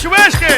شويشكي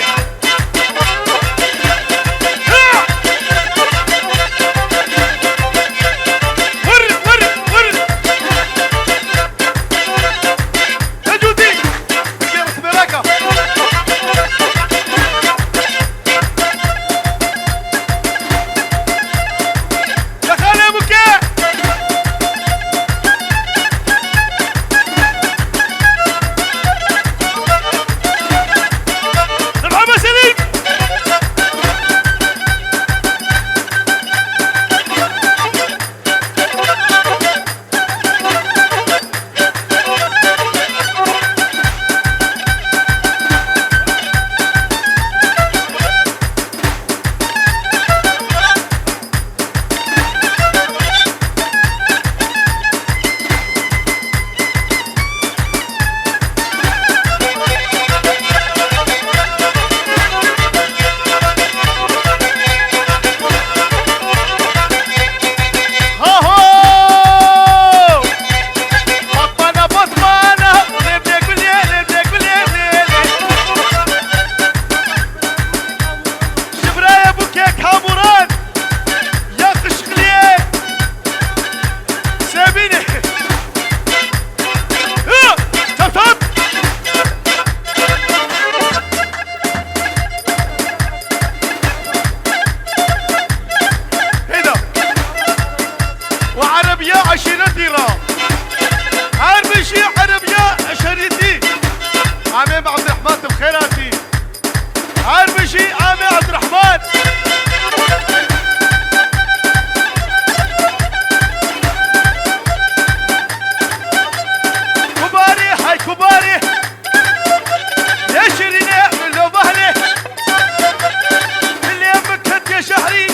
عشيرتي را هربشي عربية عشيرتي عمي عبد الرحمن بخيراتي هربشي عمي عبد الرحمن كباري هاي كباري يا شيريني من لو بهلي اللي يمكت يا شهري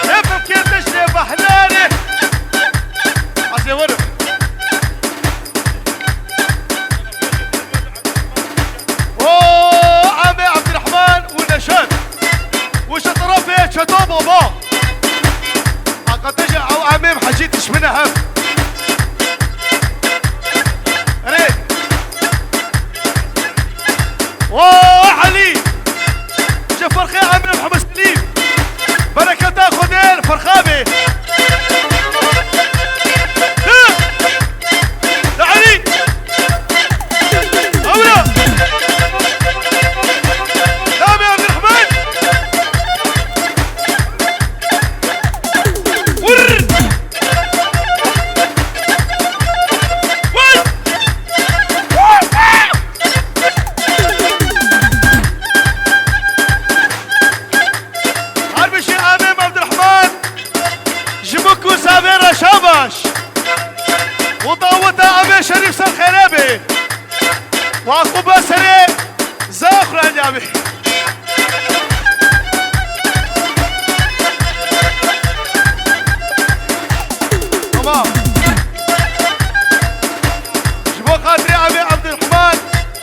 يفك يدشني بحلالي ورق اوه عمي عبد الرحمن والنشاد وشطرفه شتو بابا قد تجي او عمي محجيتش منها هم ريت اوه علي شوف فرخي عمي محمد سليم بركة خدير فرخابي شاباش وطاوتا عمي شريف سر خرابي وعقوبة سري زاخر عندي عمي